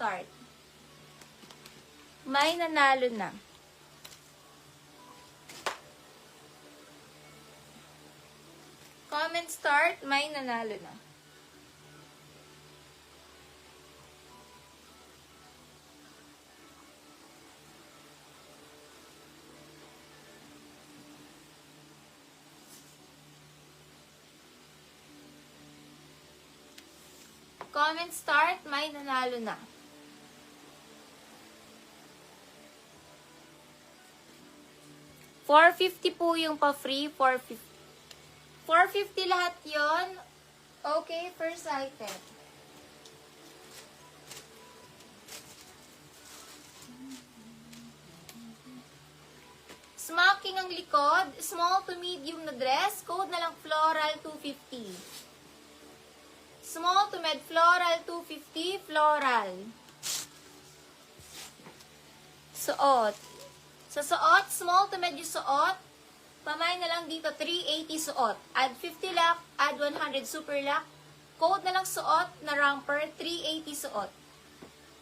start. May nanalo na. Comment start, may nanalo na. Comment start, may nanalo na. $450 po yung pa-free, $450. $450 lahat yon. Okay, first item. Smocking ang likod, small to medium na dress, code na lang floral 250. Small to med floral 250, floral. Suot. Sa suot, small to med yung suot, pamay na lang dito 380 suot. Add 50 lock, add 100 super lock. Code na lang suot na romper 380 suot.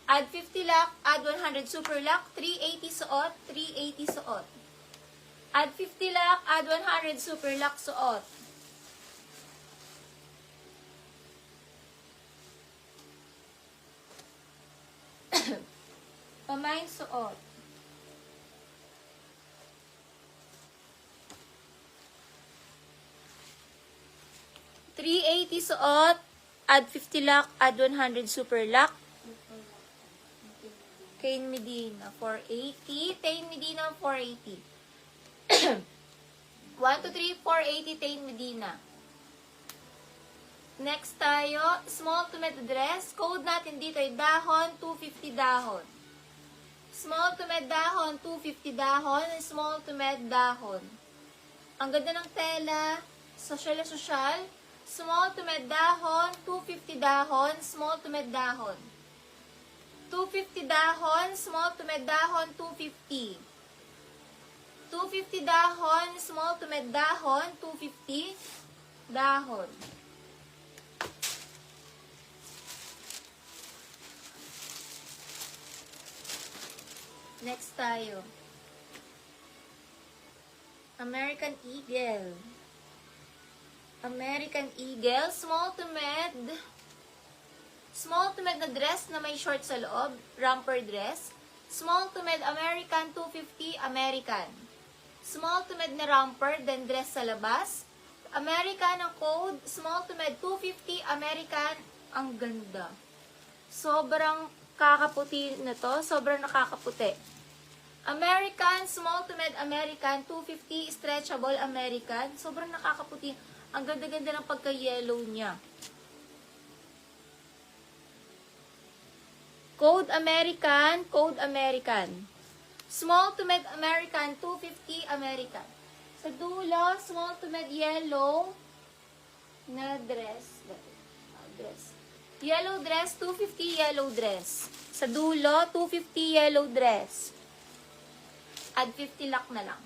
Add 50 lock, add 100 super lock, 380 suot, 380 suot. Add 50 lock, add 100 super lock suot. Pamay suot. $380 suot, add 50 lock, add 100 super lock. Kane Medina, 480. Tane Medina, 480. 1, 2, 3, 480, Tane Medina. Next tayo, small to med dress. Code natin dito ay dahon, 250 dahon. Small to med dahon, 250 dahon. Small to med dahon. Ang ganda ng tela, social na social. Small to med dahon, 250 dahon, small to med dahon. 250 dahon, small to med dahon, 250. 250 dahon, small to med dahon, 250 dahon. Next tayo. American Eagle. American Eagle, small to med na dress na may short sa loob, romper dress. Small to med American 250, American. Small to med na romper, then dress sa labas. American ang code, small to med 250, American. Ang ganda. Sobrang kakaputi na to, sobrang nakakaputi. American, small to med American, 250, stretchable American. Sobrang nakakaputi. Ang ganda-ganda ng pagka-yellow niya. Code American, code American. Small to med American, 250 American. Sa dulo, small to med yellow na dress. Yellow dress, 250 yellow dress. Sa dulo, 250 yellow dress. Add 50 lock na lang.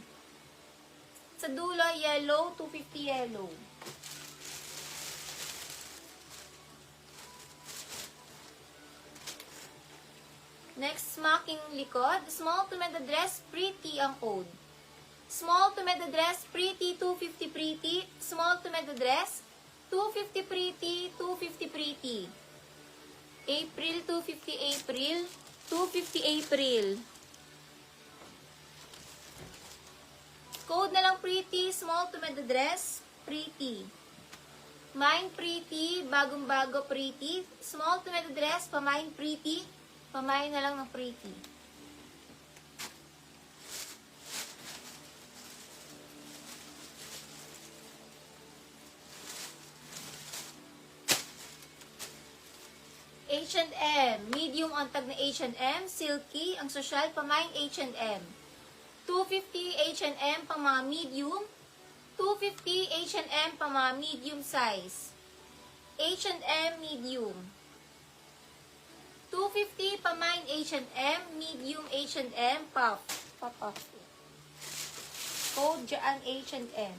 Sa dulo, yellow, 250 yellow. Next, smocking likod. Small to med dress, pretty ang code. Small to med dress, pretty, 250 pretty. Small to med dress, 250 pretty, 250 pretty. April, 250 April, 250 April. Code na lang pretty, small to med dress, pretty. Mine pretty, bagong-bago pretty. Small to med dress, pamine pretty. Pamain na lang ng pretty. H&M. Medium on tag na H&M. Silky. Ang social, pamain H&M. 250 H&M pang mga medium. 250 H&M pang mga medium size. H&M medium. 250 pamain H&M, medium H&M, puff. Puff. Code dyan H&M.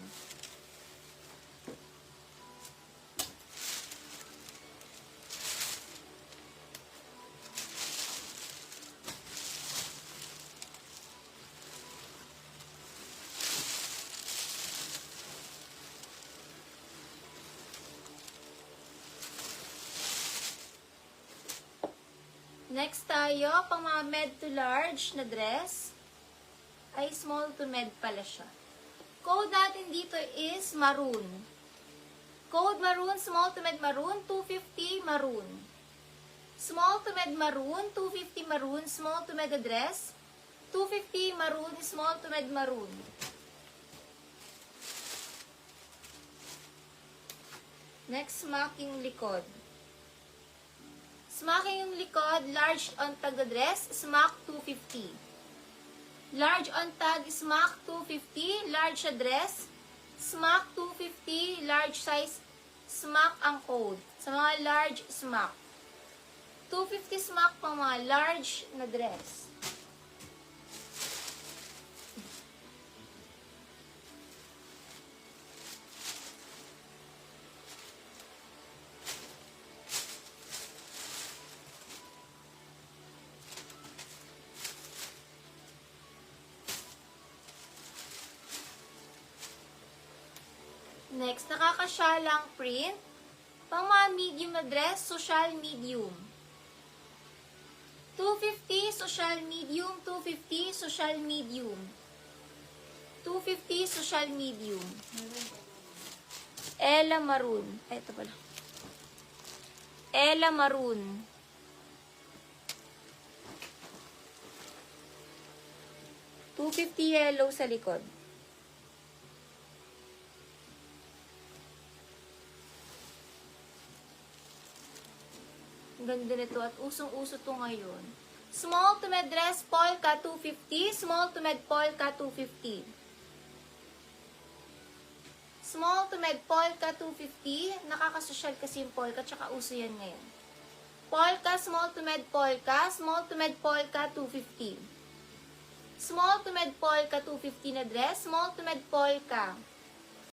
Next tayo, pang mga med to large na dress, ay small to med pala siya. Code natin dito is maroon. Code maroon, small to med maroon, 250 maroon. Small to med maroon, 250 maroon, small to med dress, 250 maroon, small to med maroon. Next, smocking likod. Smocking yung likod, large on tag dress, smock 250. Large on tag, smock 250, large sa dress, smock 250, large size, smock ang code. Sa mga large, smock. 250 smock pang mga large na dress. Next, nakakasyalang print. Pang mga medium na dress, social medium. 250, social medium. 250, social medium. 250, social medium. Ella Maroon. Ay, ito pala. Ella Maroon. $250 yellow sa likod. Ganda nito at usong-uso to ngayon. Small to med dress, polka 250. Small to med polka 250. Small to med polka 250. Nakakasosyal kasi yung polka, tsaka uso yan ngayon. Polka, small to med polka. Small to med polka 250. Small to med polka 250 na dress. Small to med polka